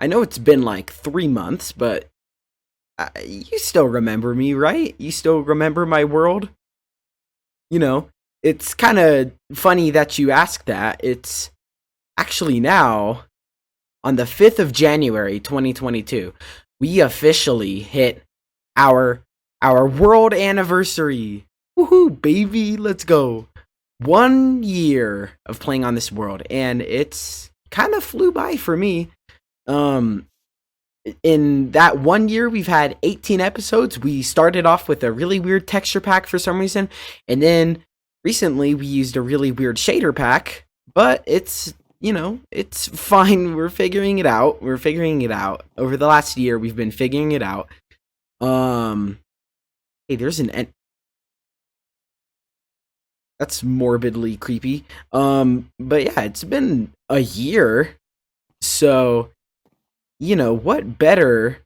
I know it's been like 3 months, but you still remember me, right? You still remember my world? You know, it's kind of funny that you ask that. It's actually now on the 5th of January 2022. We officially hit our world anniversary. Woohoo, baby, let's go. 1 year of playing on this world, and it's kind of flew by for me. Um, in that 1 year, we've had 18 episodes. We started off with a really weird texture pack for some reason, and then recently we used a really weird shader pack, but it's fine. We're figuring it out. We're figuring it out. Over the last year, we've been figuring it out. Um, hey, there's an that's morbidly creepy. But yeah, it's been a year, so what better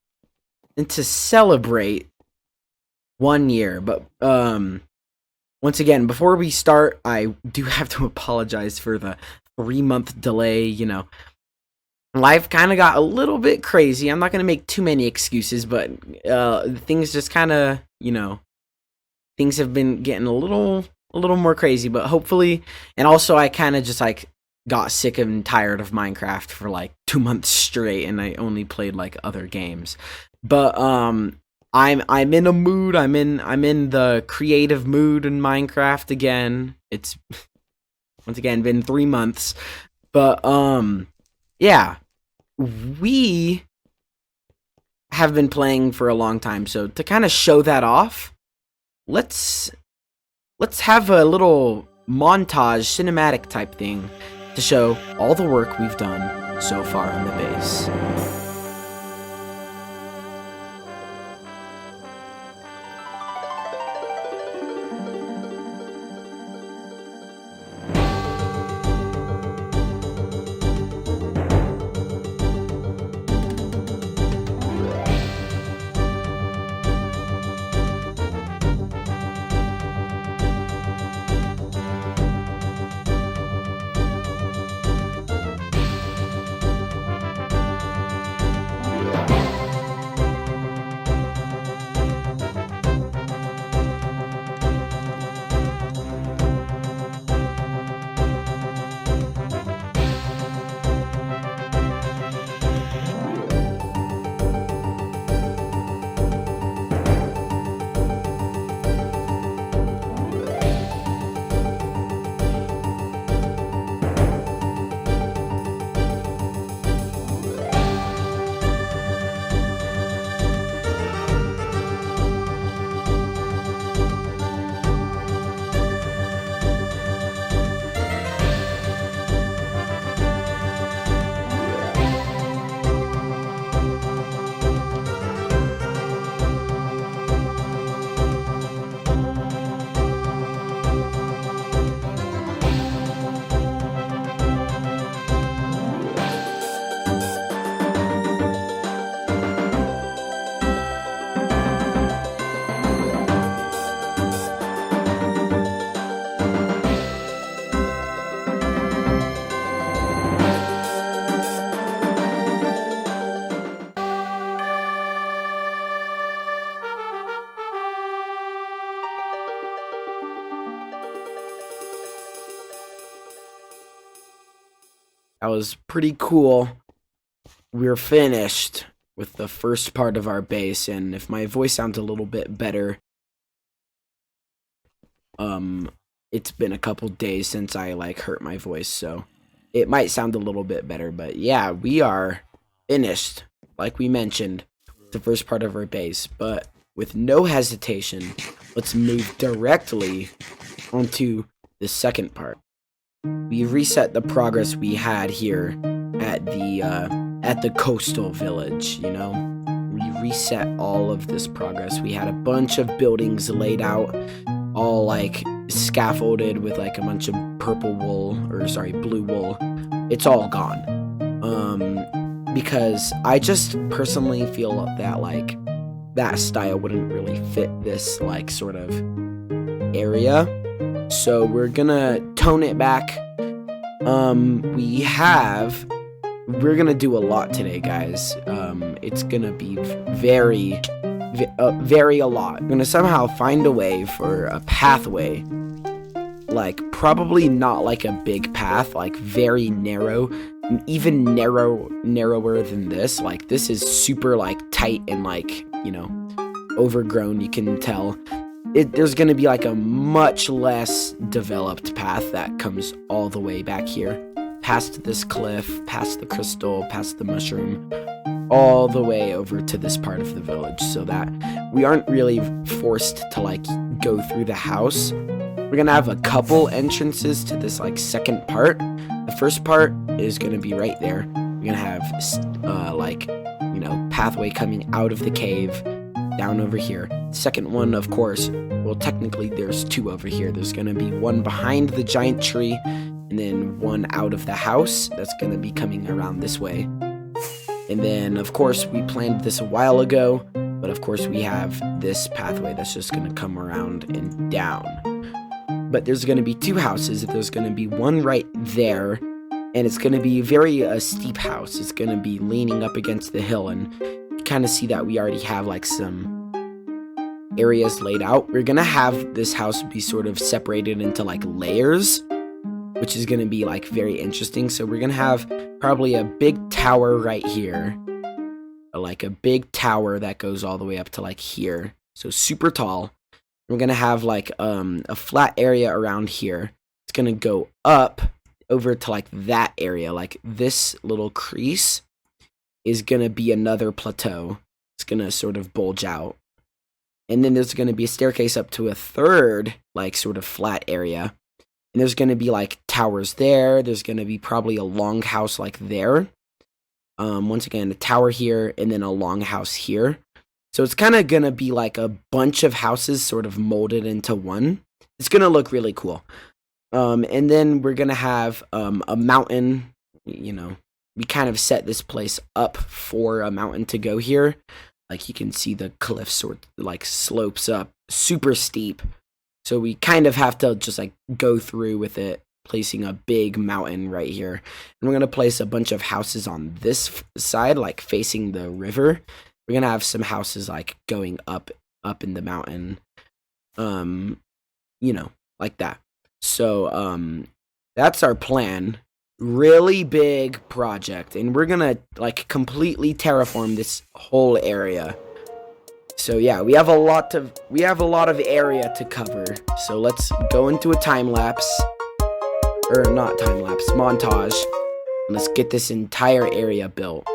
than to celebrate 1 year? But once again, before we start, I do have to apologize for the 3 month delay. Life kind of got a little bit crazy. I'm not gonna make too many excuses, but things just kind of things have been getting a little more crazy. But hopefully, and also I kind of just like got sick and tired of Minecraft for like 2 months straight, and I only played like other games. But I'm in a mood. I'm in the creative mood in Minecraft again. It's once again been 3 months, but yeah, we have been playing for a long time. So to kind of show that off, let's have a little montage cinematic type thing to show all the work we've done so far on the base. That was pretty cool. We're finished with the first part of our base, and if my voice sounds a little bit better, it's been a couple days since I like hurt my voice, so it might sound a little bit better. But yeah, we are finished, like we mentioned, the first part of our base. But with no hesitation, let's move directly onto the second part. We reset the progress we had here at the coastal village. We reset all of this progress. We had a bunch of buildings laid out, all like scaffolded with like a bunch of blue wool. It's all gone. Because I just personally feel that like that style wouldn't really fit this like sort of area. So we're gonna tone it back. We have we're gonna do a lot today, guys. It's gonna be very a lot. I'm gonna somehow find a way for a pathway, like probably not like a big path, like very narrow, even narrower than this. Like this is super like tight and like, you know, overgrown. You can tell there's gonna be like a much less developed path that comes all the way back here, past this cliff, past the crystal, past the mushroom, all the way over to this part of the village, so that we aren't really forced to like go through the house. We're gonna have a couple entrances to this like second part. The first part is gonna be right there. We're gonna have like, you know, pathway coming out of the cave down over here. Second one, of course, well, technically there's two over here. There's gonna be one behind the giant tree, and then one out of the house that's gonna be coming around this way. And then, of course, we planned this a while ago, but of course we have this pathway that's just gonna come around and down. But there's gonna be two houses. There's gonna be one right there, and it's gonna be very a steep house. It's gonna be leaning up against the hill, and you kind of see that we already have like some areas laid out. We're gonna have this house be sort of separated into like layers, which is gonna be like very interesting. So we're gonna have probably a big tower right here, like a big tower that goes all the way up to like here, so super tall. We're gonna have like a flat area around here. It's gonna go up over to like that area, like this little crease is gonna be another plateau. It's gonna sort of bulge out, and then there's gonna be a staircase up to a third like sort of flat area. And there's going to be like towers there. There's going to be probably a long house like there. Once again, a tower here and then a long house here. So it's kind of going to be like a bunch of houses sort of molded into one. It's going to look really cool. And then we're going to have a mountain. You know, we kind of set this place up for a mountain to go here. Like you can see the cliff sort of like slopes up super steep. So we kind of have to just like go through with it, placing a big mountain right here. And we're going to place a bunch of houses on this side, like facing the river. We're going to have some houses like going up in the mountain, you know, like that. So that's our plan. Really big project. And we're going to like completely terraform this whole area. So yeah, we have a lot of area to cover. So let's go into a time lapse, or not time lapse, montage. And let's get this entire area built.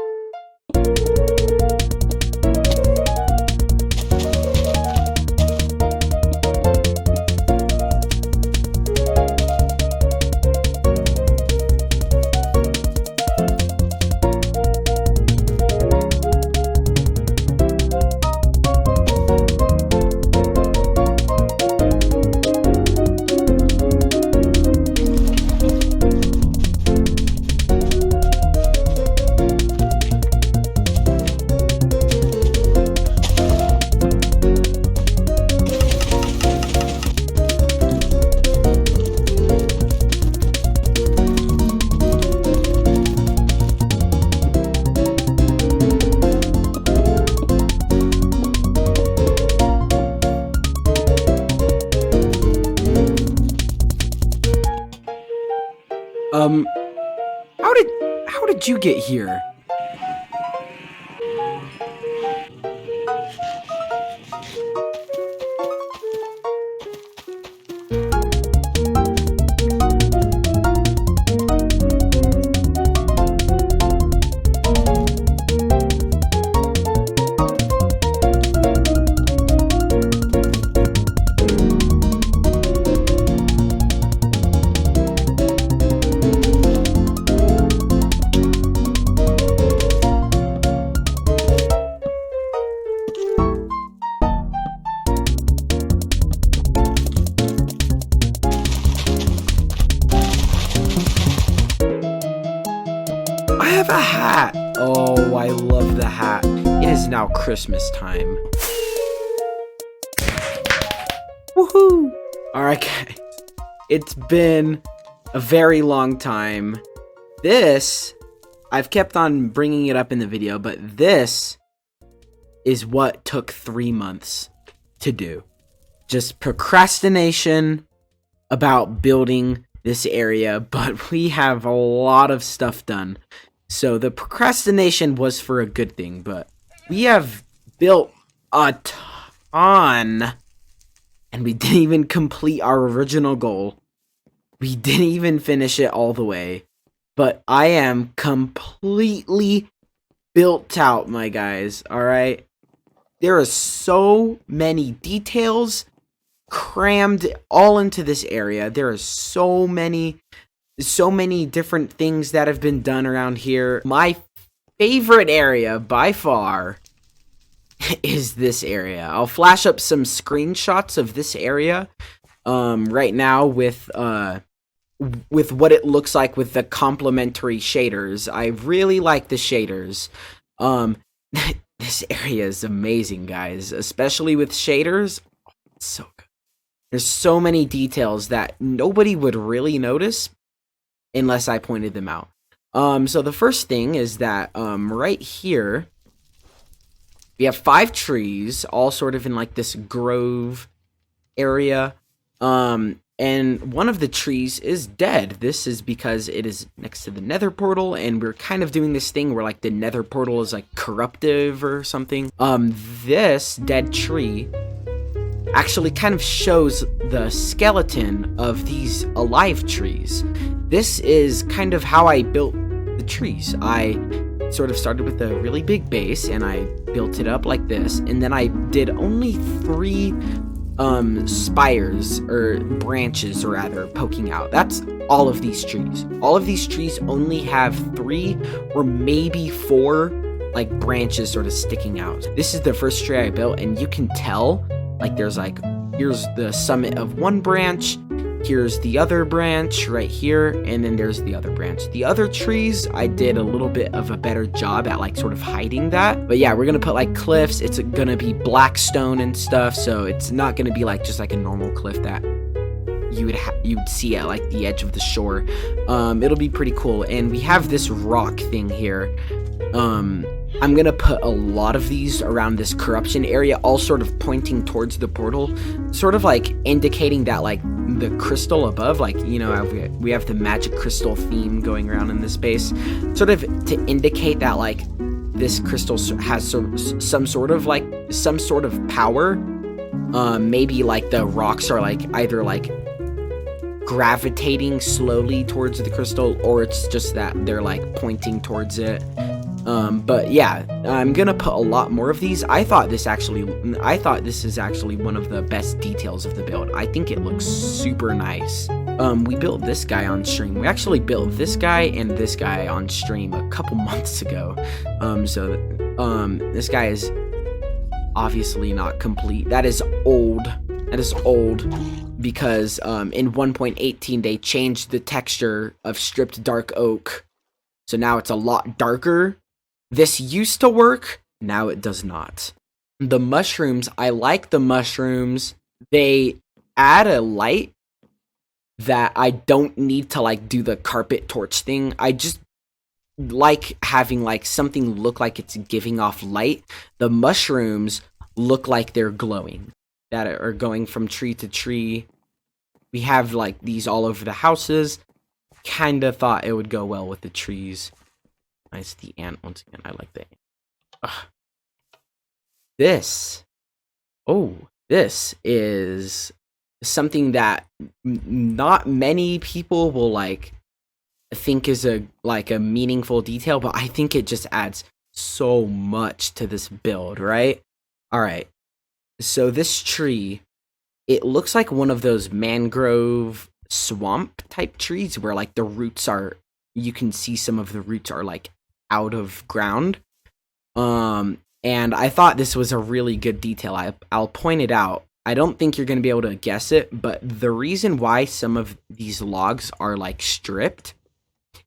How did you get here? have a hat. Oh, I love the hat. It is now Christmas time. Woohoo! Alright, guys. It's been a very long time. This I've kept on bringing it up in the video, but this is what took 3 months to do. Just procrastination about building this area, but we have a lot of stuff done. So the procrastination was for a good thing, but we have built a ton, and we didn't even complete our original goal. We didn't even finish it all the way, but I am completely built out, my guys, alright? There are so many details crammed all into this area. There are so many different things that have been done around here. My favorite area by far is this area. I'll flash up some screenshots of this area right now with what it looks like with the complementary shaders. I really like the shaders. This area is amazing, guys, especially with shaders. Oh, it's so good. There's so many details that nobody would really notice unless I pointed them out. So the first thing is that right here we have 5 trees, all sort of in like this grove area. And one of the trees is dead. This is because it is next to the nether portal, and we're kind of doing this thing where like the nether portal is like corruptive or something. This dead tree actually kind of shows the skeleton of these alive trees. This is kind of how I built the trees. I sort of started with a really big base, and I built it up like this, and then I did only 3 spires, or branches rather, poking out. That's all of these trees. All of these trees only have 3 or maybe 4 like branches sort of sticking out. This is the first tree I built, and you can tell like there's like, here's the summit of one branch, here's the other branch right here, and then there's the other branch. The other trees, I did a little bit of a better job at like sort of hiding that. But yeah, we're gonna put like cliffs. It's gonna be black stone and stuff, so it's not gonna be like just like a normal cliff that you'd see at like the edge of the shore. It'll be pretty cool. And we have this rock thing here. I'm gonna put a lot of these around this corruption area, all sort of pointing towards the portal, sort of like indicating that like the crystal above, like, you know, we have the magic crystal theme going around in this base, sort of to indicate that like this crystal has some sort of power. Maybe like the rocks are like either like gravitating slowly towards the crystal, or it's just that they're like pointing towards it. But yeah, I'm gonna put a lot more of these. I thought this is actually one of the best details of the build. I think it looks super nice. We built this guy on stream. We actually built this guy and this guy on stream a couple months ago. This guy is obviously not complete. That is old. That is old because in 1.18 they changed the texture of stripped dark oak. So now it's a lot darker. This used to work, now it does not. The mushrooms, I like the mushrooms. They add a light that I don't need to like do the carpet torch thing. I just like having like something look like it's giving off light. The mushrooms look like they're glowing, that are going from tree to tree. We have like these all over the houses. Kinda thought it would go well with the trees. Nice, the ant once again. I like the ant. Ugh. This is something that not many people will like think is a meaningful detail, but I think it just adds so much to this build, right? All right. So this tree, it looks like one of those mangrove swamp type trees where like the roots are, you can see some of the roots are like out of ground. And I thought this was a really good detail. I'll point it out. I don't think you're going to be able to guess it, but the reason why some of these logs are like stripped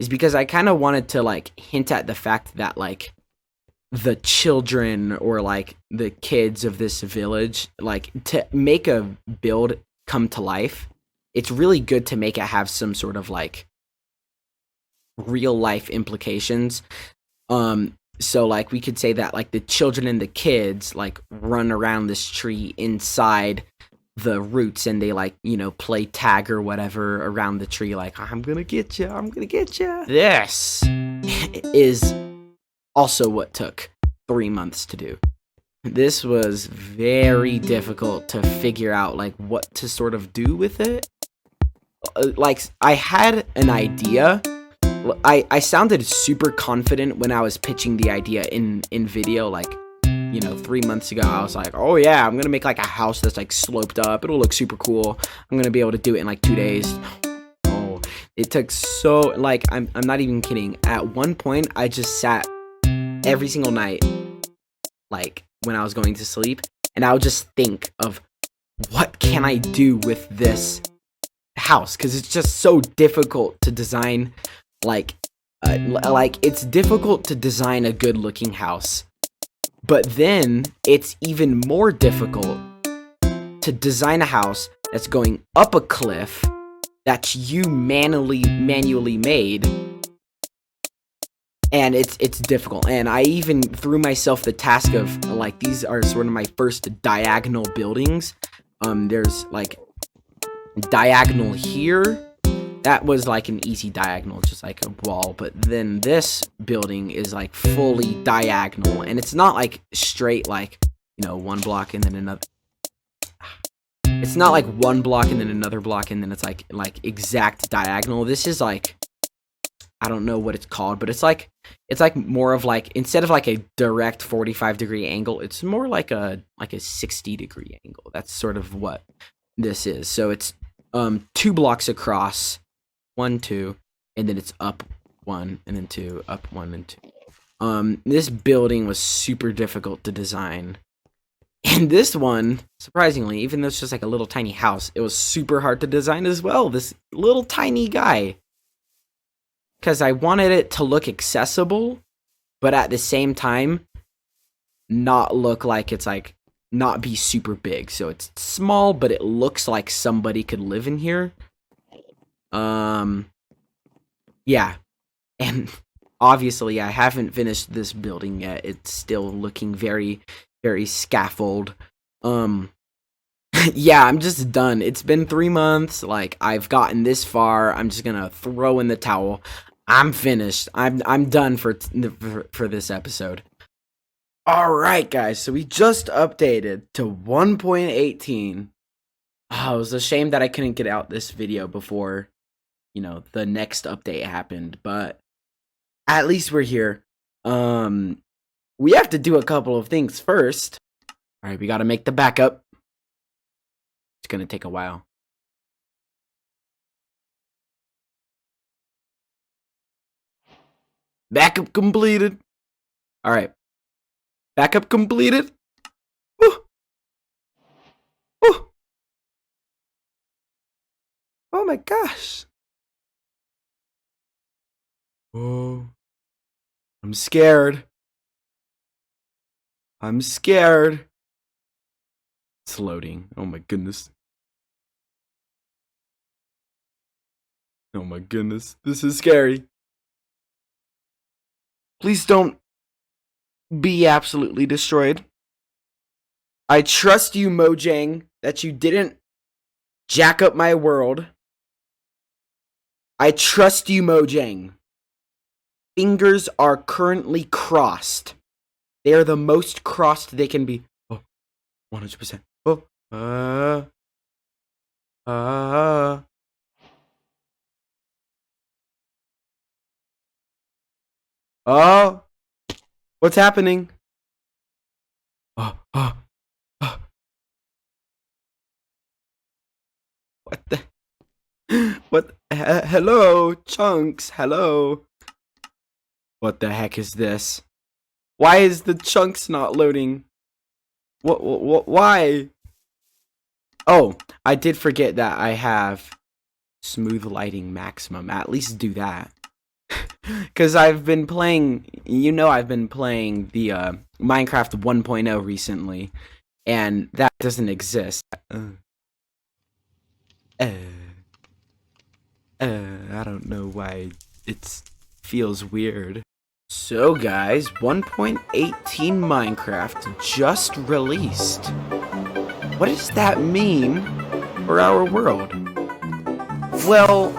is because I kind of wanted to like hint at the fact that like the children or like the kids of this village, like to make a build come to life, it's really good to make it have some sort of like real life implications. So like we could say that like the children and the kids like run around this tree inside the roots, and they like, you know, play tag or whatever around the tree, like I'm gonna get you, I'm gonna get you. This is also what took 3 months to do. This was very difficult to figure out like what to sort of do with it. Like I had an idea. I sounded super confident when I was pitching the idea in video, like, you know, 3 months ago. I was like, oh yeah, I'm gonna make like a house that's like sloped up, it'll look super cool, I'm gonna be able to do it in like 2 days. Oh, it took so, like, I'm not even kidding. At one point I just sat every single night, like when I was going to sleep, and I would just think of what can I do with this house, because it's just so difficult to design. Like it's difficult to design a good looking house, but then it's even more difficult to design a house that's going up a cliff that you manually made, and it's difficult. And I even threw myself the task of like, these are sort of my first diagonal buildings. There's like diagonal here. That was like an easy diagonal, just like a wall. But then this building is like fully diagonal, and it's not like straight, like, you know, one block and then another. It's not like one block and then another block and then it's like exact diagonal. This is like, I don't know what it's called, but it's like more of like, instead of like a direct 45-degree angle, it's more like a 60-degree angle. That's sort of what this is. So it's 2 blocks across. 1, 2, and then it's up 1, and then 2, up 1, and 2. This building was super difficult to design. And this one, surprisingly, even though it's just like a little tiny house, it was super hard to design as well. This little tiny guy. Because I wanted it to look accessible, but at the same time, not look like it's like, not be super big. So it's small, but it looks like somebody could live in here. Yeah, and obviously I haven't finished this building yet. It's still looking very, very scaffold. Yeah, I'm just done. It's been 3 months, like, I've gotten this far. I'm just gonna throw in the towel. I'm finished. I'm done for this episode. Alright, guys, so we just updated to 1.18. Oh, it was a shame that I couldn't get out this video before, you know, the next update happened, but at least we're here. We have to do a couple of things first. All right, we got to make the backup. It's going to take a while. Backup completed. All right. Backup completed. Woo. Woo. Oh my gosh. Oh, I'm scared. I'm scared. It's loading. Oh my goodness. Oh my goodness. This is scary. Please don't be absolutely destroyed. I trust you, Mojang, that you didn't jack up my world. I trust you, Mojang. Fingers are currently crossed. They are the most crossed they can be. Oh, 100%. Oh, oh, what's happening? Oh. What the? What? Hello, chunks. Hello. What the heck is this? Why is the chunks not loading? What? Why? Oh, I did forget that I have smooth lighting maximum. At least do that. Because I've been playing, you know, I've been playing the Minecraft 1.0 recently, and that doesn't exist. I don't know why it's Feels weird. So guys, 1.18 Minecraft just released. What does that mean for our world? Well,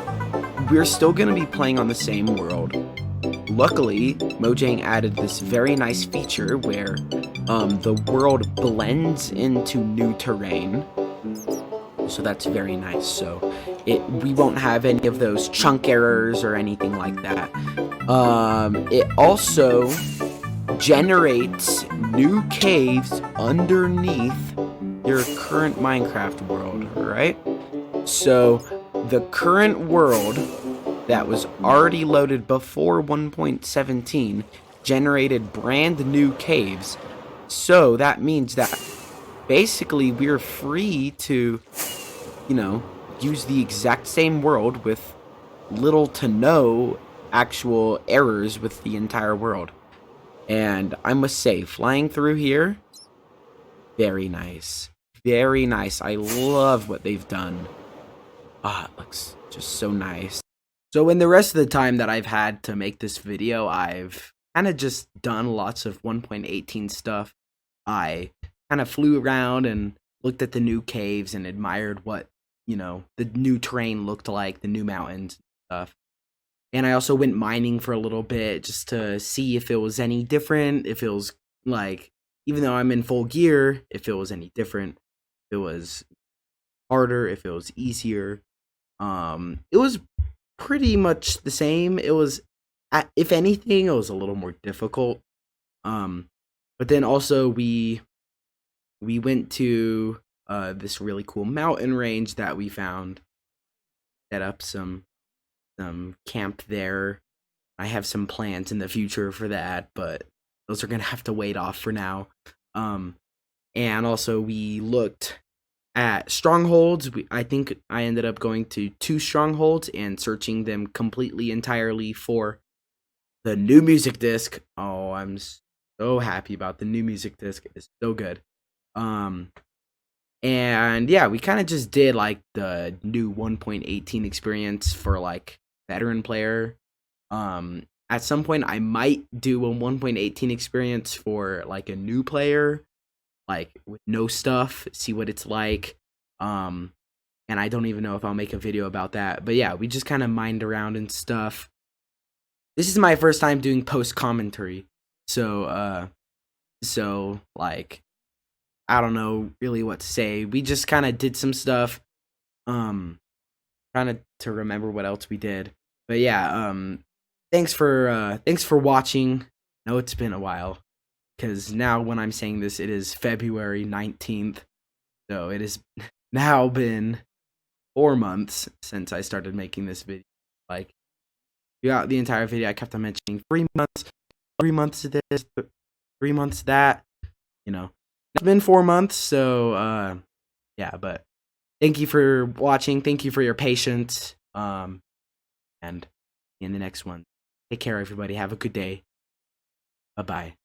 we're still going to be playing on the same world. Luckily, Mojang added this very nice feature where the world blends into new terrain. So that's very nice. So we won't have any of those chunk errors or anything like that. It also generates new caves underneath your current Minecraft world, right? So the current world that was already loaded before 1.17 generated brand new caves. So that means that basically we're free to, use the exact same world with little to no actual errors with the entire world. And I must say, flying through here, very nice. Very nice. I love what they've done. It looks just so nice. So in the rest of the time that I've had to make this video, I've kind of just done lots of 1.18 stuff. I kind of flew around and looked at the new caves and admired what, the new terrain looked like, the new mountains and stuff. And I also went mining for a little bit just to see if it was any different, if it was like, even though I'm in full gear, if it was any different, if it was harder, if it was easier. It was pretty much the same. It was, if anything, it was a little more difficult. But then also we went to this really cool mountain range that we found. Set up some camp there. I have some plans in the future for that, but those are gonna have to wait off for now. And also we looked at strongholds. I think I ended up going to 2 strongholds and searching them completely entirely for the new music disc. Oh, I'm so happy about the new music disc. It's so good. And yeah, we kind of just did like the new 1.18 experience for like veteran player. At some point I might do a 1.18 experience for like a new player, like with no stuff, see what it's like. And I don't even know if I'll make a video about that. But yeah, we just kind of mined around and stuff. This is my first time doing post commentary. So like I don't know really what to say. We just kind of did some stuff. Trying to remember what else we did. But yeah, thanks for watching. I know it's been a while, because now when I'm saying this, it is February 19th. So it has now been 4 months since I started making this video. Like, throughout the entire video, I kept on mentioning 3 months, 3 months to this, 3 months to that. It's been 4 months, so yeah. But thank you for watching. Thank you for your patience. And in the next one, take care, everybody. Have a good day. Bye-bye.